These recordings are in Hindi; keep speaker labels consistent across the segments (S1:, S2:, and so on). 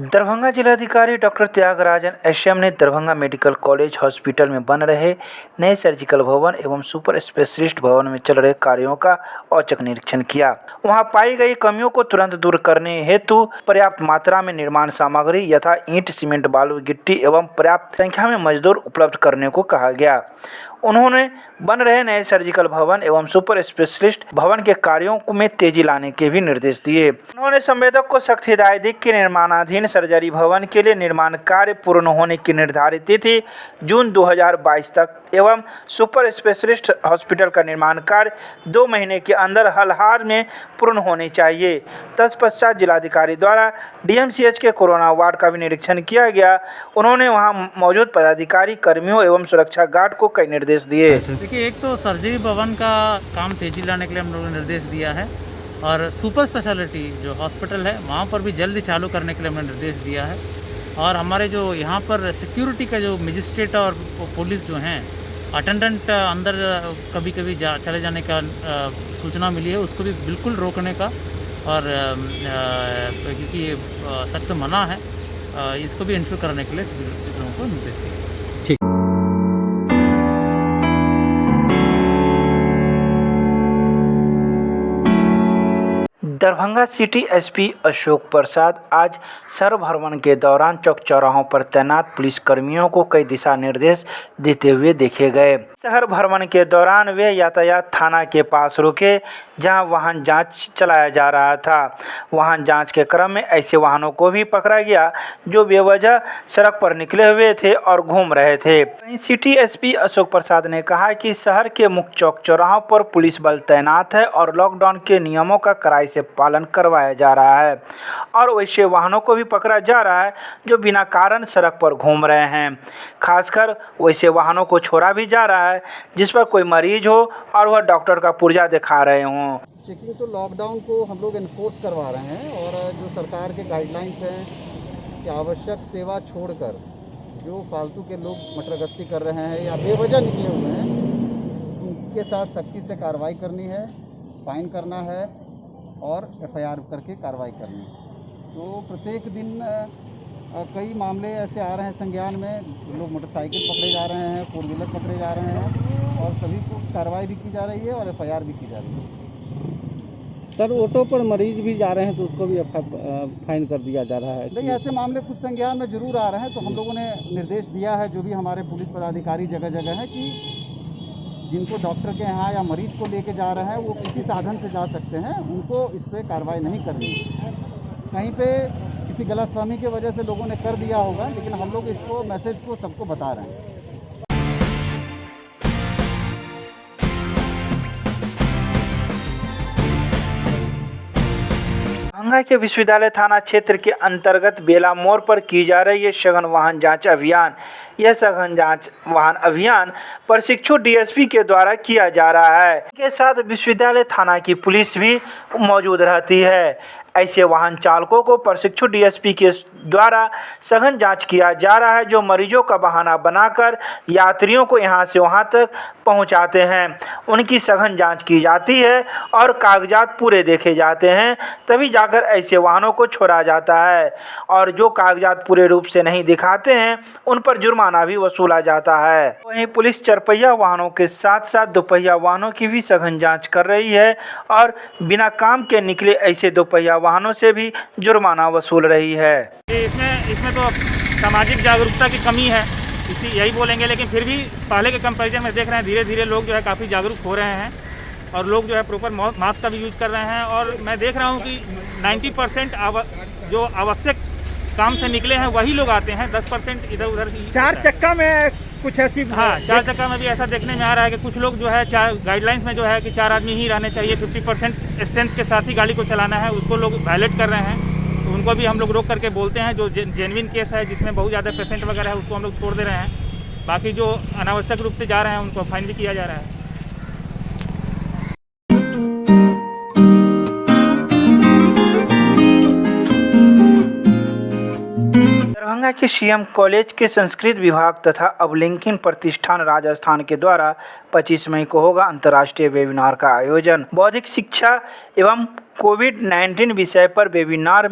S1: दरभंगा जिलाधिकारी डॉक्टर त्यागराजन एसएम ने दरभंगा मेडिकल कॉलेज हॉस्पिटल में बन रहे नए सर्जिकल भवन एवं सुपर स्पेशलिस्ट भवन में चल रहे कार्यों का औचक निरीक्षण किया। वहां पाई गई कमियों को तुरंत दूर करने हेतु पर्याप्त मात्रा में निर्माण सामग्री यथा ईंट, सीमेंट, बालू, गिट्टी एवं पर्याप्त संख्या में मजदूर उपलब्ध करने को कहा गया। उन्होंने बन रहे नए सर्जिकल भवन एवं सुपर स्पेशलिस्ट भवन के कार्यों में तेजी लाने के भी निर्देश दिए। उन्होंने संवेदक को सख्त हिदायत दी कि निर्माणाधीन सर्जरी भवन के लिए निर्माण कार्य पूर्ण होने की निर्धारित तिथि जून 2022 तक एवं सुपर स्पेशलिस्ट हॉस्पिटल का निर्माण कार्य 2 महीने के अंदर हाल में पूर्ण होने चाहिए। तत्पश्चात जिलाधिकारी द्वारा डीएमसीएच के कोरोना वार्ड का भी निरीक्षण किया गया। उन्होंने वहां मौजूद पदाधिकारी, कर्मियों एवं सुरक्षा गार्ड को कई निर्देश दिए।
S2: देखिए, एक तो सर्जरी भवन का काम तेजी लाने के लिए हम लोगों ने निर्देश दिया है और सुपर स्पेशलिटी जो हॉस्पिटल है वहाँ पर भी जल्दी चालू करने के लिए हमने निर्देश दिया है। और हमारे जो यहाँ पर सिक्योरिटी का जो मजिस्ट्रेट और पुलिस जो हैं, अटेंडेंट अंदर कभी चले जाने का सूचना मिली है, उसको भी बिल्कुल रोकने का और क्योंकि सख्त मना है, इसको भी इंश्योर करने के लिए सभी लोगों को निर्देश दिया।
S1: दरभंगा सिटी एसपी अशोक प्रसाद आज शहर भ्रमण के दौरान चौक चौराहों पर तैनात पुलिसकर्मियों को कई दिशा निर्देश देते हुए देखे गए। शहर भ्रमण के दौरान वे यातायात थाना के पास रुके जहां वाहन जांच चलाया जा रहा था। वाहन जांच के क्रम में ऐसे वाहनों को भी पकड़ा गया जो बेवजह सड़क पर निकले हुए थे और घूम रहे थे। वहीं सिटी एसपी अशोक प्रसाद ने कहा कि शहर के मुख्य चौक चौराहों पर पुलिस बल तैनात है और लॉकडाउन के नियमों का कड़ाई से पालन करवाया जा रहा है और वैसे वाहनों को भी पकड़ा जा रहा है जो बिना कारण सड़क पर घूम रहे हैं। खासकर वैसे वाहनों को छोड़ा भी जा रहा है जिस पर कोई मरीज हो और वह डॉक्टर का पुर्जा दिखा रहे हों।
S3: चेकिंग तो लॉकडाउन को हम लोग इन्फोर्स करवा रहे हैं और जो सरकार के गाइडलाइंस हैं कि आवश्यक सेवा छोड़कर जो फालतू के लोग मटरगश्ती कर रहे हैं या बेवजह निकले हुए हैं उनके साथ सख्ती से कार्रवाई करनी है, फाइन करना है और एफआईआर करके कार्रवाई करनी है। तो प्रत्येक दिन कई मामले ऐसे आ रहे हैं संज्ञान में, लोग मोटरसाइकिल पकड़े जा रहे हैं, 4 व्हीलर पकड़े जा रहे हैं और सभी को कार्रवाई भी की जा रही है और एफआईआर भी की जा रही है।
S4: सर, ऑटो पर मरीज भी जा रहे हैं तो उसको भी फाइन कर दिया जा रहा है।
S3: नहीं, ऐसे मामले कुछ संज्ञान में जरूर आ रहे हैं, तो हम लोगों ने निर्देश दिया है जो भी हमारे पुलिस पदाधिकारी जगह जगह हैं कि जिनको डॉक्टर के यहाँ या मरीज को लेके जा रहे हैं वो किसी साधन से जा सकते हैं, उनको इस पर कार्रवाई नहीं करनी। कहीं पे किसी गलतफहमी की वजह से लोगों ने कर दिया होगा, लेकिन हम लोग इसको मैसेज को सबको बता रहे हैं।
S1: दरभंगा के विश्वविद्यालय थाना क्षेत्र के अंतर्गत बेला मोड़ पर की जा रही है सघन वाहन जांच अभियान। यह सघन जांच वाहन अभियान प्रशिक्षु डीएसपी के द्वारा किया जा रहा है। इसके साथ विश्वविद्यालय थाना की पुलिस भी मौजूद रहती है। ऐसे वाहन चालकों को प्रशिक्षु डीएसपी के द्वारा सघन जांच किया जा रहा है जो मरीजों का बहाना बनाकर यात्रियों को यहां से वहां तक पहुंचाते हैं। उनकी सघन जांच की जाती है और कागजात पूरे देखे जाते हैं, तभी जाकर ऐसे वाहनों को छोड़ा जाता है और जो कागजात पूरे रूप से नहीं दिखाते हैं उन पर जुर्माना भी वसूला जाता है। वहीं पुलिस 4 पहिया वाहनों के साथ साथ 2 पहिया वाहनों की भी सघन जाँच कर रही है और बिना काम के निकले ऐसे 2 पहिया वाहनों से भी जुर्माना वसूल रही है।
S2: इसमें तो सामाजिक जागरूकता की कमी है, यही बोलेंगे, लेकिन फिर भी पहले के कंपैरिजन में देख रहे हैं धीरे धीरे लोग जो है काफ़ी जागरूक हो रहे हैं और लोग जो है प्रॉपर मास्क का भी यूज़ कर रहे हैं। और मैं देख रहा हूँ कि 90% जो आवश्यक काम से निकले हैं वही लोग आते हैं, 10% इधर उधर।
S4: 4 चक्का में कुछ ऐसी,
S2: हाँ, 4 चक्का में भी ऐसा देखने में आ रहा है कि कुछ लोग जो है गाइडलाइंस में जो है कि 4 आदमी ही रहने चाहिए, 50% स्ट्रेंथ के साथ ही गाड़ी को चलाना है, उसको लोग वायलेट कर रहे हैं। तो उनको भी हम लोग रोक करके बोलते हैं। जो जेन्युइन केस है जिसमें बहुत ज़्यादा पेशेंट वगैरह है उसको हम लोग छोड़ दे रहे हैं। बाकी जो अनावश्यक रूप से जा रहे हैं उनको फाइन भी किया जा रहा है।
S1: दरभंगा के सीएम कॉलेज के संस्कृत विभाग तथा अवलिंकन प्रतिष्ठान राजस्थान के द्वारा 25 मई को होगा अंतर्राष्ट्रीय वेबिनार का आयोजन। बौद्धिक शिक्षा एवं कोविड-19 विषय पर वेबिनार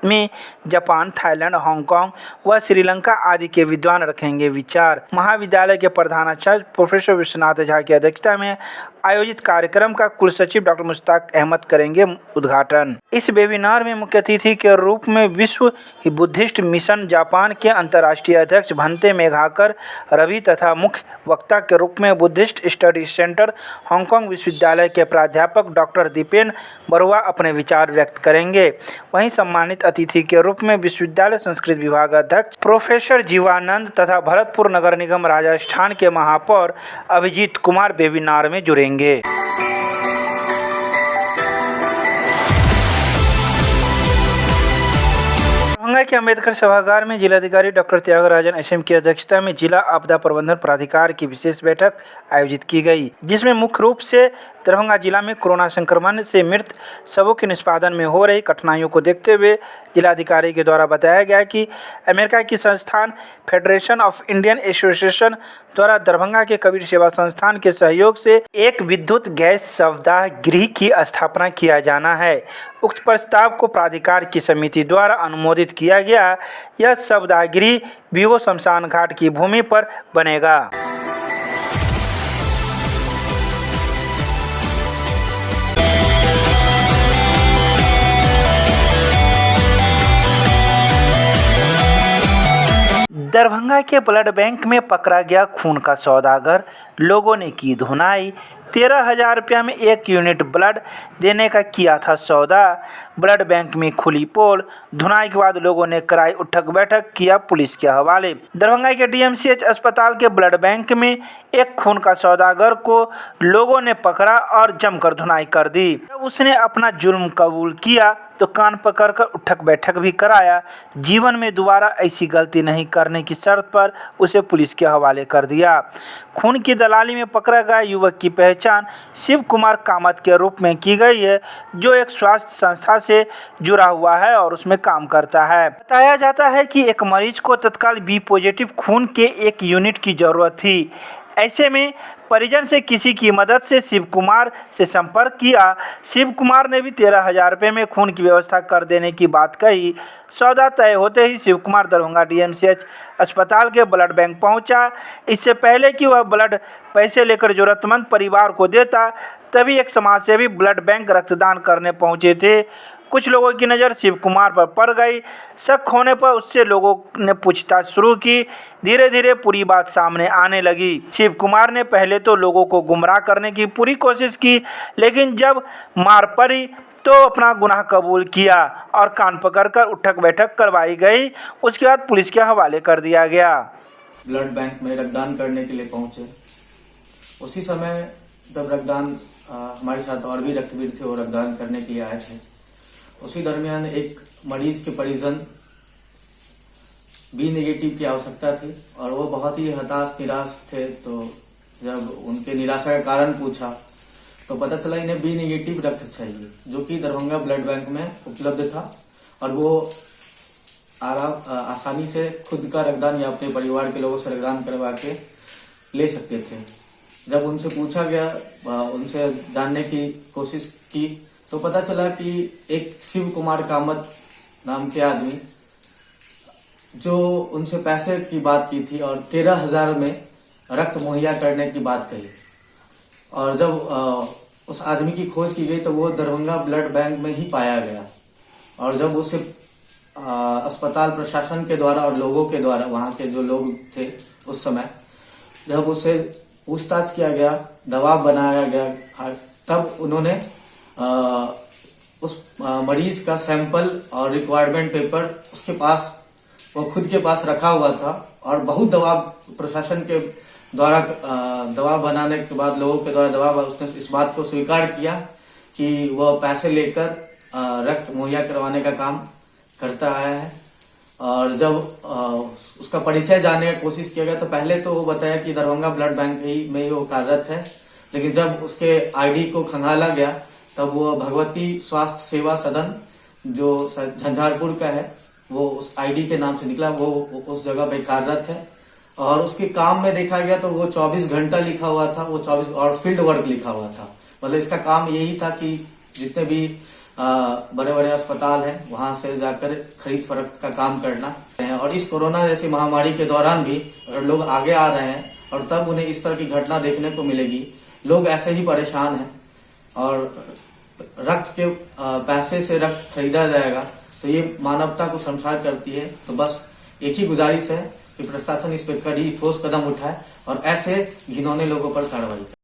S1: में जापान, थाईलैंड, हांगकांग व श्रीलंका आदि के विद्वान रखेंगे विचार। महाविद्यालय के प्रधानाचार्य प्रोफेसर विश्वनाथ झा की अध्यक्षता में आयोजित कार्यक्रम का कुल सचिव डॉक्टर मुश्ताक अहमद करेंगे उद्घाटन। इस वेबिनार में मुख्य अतिथि के रूप में विश्व बुद्धिस्ट मिशन जापान के अंतर्राष्ट्रीय अध्यक्ष भंते मेघाकर रवि तथा मुख्य वक्ता के रूप में बुद्धिस्ट स्टडी सेंटर हांगकांग विश्वविद्यालय के प्राध्यापक डॉक्टर दीपेन बरुआ अपने विचार व्यक्त करेंगे। वहीं सम्मानित अतिथि के रूप में विश्वविद्यालय संस्कृत विभाग अध्यक्ष प्रोफेसर जीवानंद तथा भरतपुर नगर निगम राजस्थान के महापौर अभिजीत कुमार वेबिनार में जुड़ेंगे। दरभंगा के अम्बेडकर सभागार में जिलाधिकारी डॉक्टर त्यागराजन एसएम की अध्यक्षता में जिला आपदा प्रबंधन प्राधिकार की विशेष बैठक आयोजित की गई, जिसमें मुख्य रूप से दरभंगा जिला में कोरोना संक्रमण से मृत शवों के निष्पादन में हो रही कठिनाइयों को देखते हुए जिलाधिकारी के द्वारा बताया गया कि अमेरिका की संस्थान फेडरेशन ऑफ इंडियन एसोसिएशन द्वारा दरभंगा के कबीर सेवा संस्थान के सहयोग से एक विद्युत गैस शवदाह गृह की स्थापना किया जाना है। उक्त प्रस्ताव को प्राधिकार की समिति द्वारा अनुमोदित किया गया। यह शवदाह गृह बीओ शमशान घाट की भूमि पर बनेगा। दरभंगा के ब्लड बैंक में पकड़ा गया खून का सौदागर, लोगों ने की धुनाई। 13,000 रुपया में 1 यूनिट ब्लड देने का किया था सौदा। ब्लड बैंक में खुली पोल, धुनाई के बाद लोगों ने कराई उठक बैठक, किया पुलिस के हवाले। दरभंगा के डीएमसीएच अस्पताल के ब्लड बैंक में एक खून का सौदागर को लोगों ने पकड़ा और जमकर धुनाई कर दी। जब उसने अपना जुर्म कबूल किया तो कान पकड़कर उठक बैठक भी कराया। जीवन में दोबारा ऐसी गलती नहीं करने की शर्त पर उसे पुलिस के हवाले कर दिया। खून की दलाली में पकड़ा गया युवक की पहचान शिव कुमार कामत के रूप में की गई है, जो एक स्वास्थ्य संस्था से जुड़ा हुआ है और उसमें काम करता है। बताया जाता है कि एक मरीज को तत्काल बी पॉजिटिव खून के 1 यूनिट की जरूरत थी। ऐसे में परिजन से किसी की मदद से शिव कुमार से संपर्क किया। शिव कुमार ने भी 13,000 रुपये में खून की व्यवस्था कर देने की बात कही। सौदा तय होते ही शिव कुमार दरभंगा डीएमसीएच अस्पताल के ब्लड बैंक पहुंचा। इससे पहले कि वह ब्लड पैसे लेकर जरूरतमंद परिवार को देता, तभी एक समाजसेवी ब्लड बैंक रक्तदान करने पहुंचे थे। कुछ लोगों की नज़र शिव कुमार पर पड़ गई। शक होने पर उससे लोगों ने पूछताछ शुरू की। धीरे धीरे पूरी बात सामने आने लगी। शिव कुमार ने पहले तो लोगों को गुमराह करने की पूरी कोशिश की, लेकिन जब मार पड़ी तो अपना गुनाह कबूल किया और कान पकड़कर उठक बैठक करवाई गई। उसके बाद पुलिस के हवाले कर दिया गया।
S5: ब्लड बैंक में रक्तदान करने के लिए पहुंचे। उसी समय जब रक्तदान हमारे साथ और भी रक्तवीर थे, वो रक्तदान करने के लिए आए थे। उसी दरमियान एक मरीज के परिजन बी नेगेटिव की आवश्यकता थी और वो बहुत ही हताश निराश थे। तो जब उनके निराशा का कारण पूछा तो पता चला इन्हें बी नेगेटिव रक्त चाहिए, जो कि दरभंगा ब्लड बैंक में उपलब्ध था और वो आसानी से खुद का रक्तदान या अपने परिवार के लोगों से रक्तदान करवा के ले सकते थे। जब उनसे पूछा गया, उनसे जानने की कोशिश की, तो पता चला कि एक शिव कुमार कामत नाम के आदमी जो उनसे पैसे की बात की थी और 13,000 में रक्त मुहैया करने की बात कही। और जब उस आदमी की खोज की गई तो वो दरभंगा ब्लड बैंक में ही पाया गया। और जब उसे अस्पताल प्रशासन के द्वारा और लोगों के द्वारा, वहाँ के जो लोग थे उस समय, जब उसे पूछताछ किया गया, दबाव बनाया गया, तब उन्होंने उस मरीज का सैंपल और रिक्वायरमेंट पेपर उसके पास, वो खुद के पास रखा हुआ था। और बहुत दबाव प्रशासन के द्वारा, दबाव बनाने के बाद, लोगों के द्वारा दबाव, उसने इस बात को स्वीकार किया कि वह पैसे लेकर रक्त मुहैया करवाने का काम करता आया है। और जब उसका परिचय जानने की कोशिश किया गया तो पहले तो वो बताया कि दरभंगा ब्लड बैंक में ही वो कार्यरत है, लेकिन जब उसके आईडी को खंगाला गया तब वो भगवती स्वास्थ्य सेवा सदन जो झंझारपुर का है, वो उस आईडी के नाम से निकला। वो उस जगह पे कार्यरत है और उसके काम में देखा गया तो वो 24 घंटा लिखा हुआ था, वो 24 और फील्ड वर्क लिखा हुआ था। मतलब इसका काम यही था कि जितने भी बड़े बड़े अस्पताल हैं वहां से जाकर खरीद फरोख्त का काम करना है। और इस कोरोना जैसी महामारी के दौरान भी अगर लोग आगे आ रहे हैं और तब उन्हें इस तरह की घटना देखने को मिलेगी, लोग ऐसे ही परेशान हैं और रक्त के पैसे से रक्त खरीदा जाएगा, तो ये मानवता को शर्मसार करती है। तो बस एक ही गुजारिश है कि प्रशासन इस पर कड़ी ठोस कदम उठाए और ऐसे घिनौने लोगों पर कार्रवाई करे।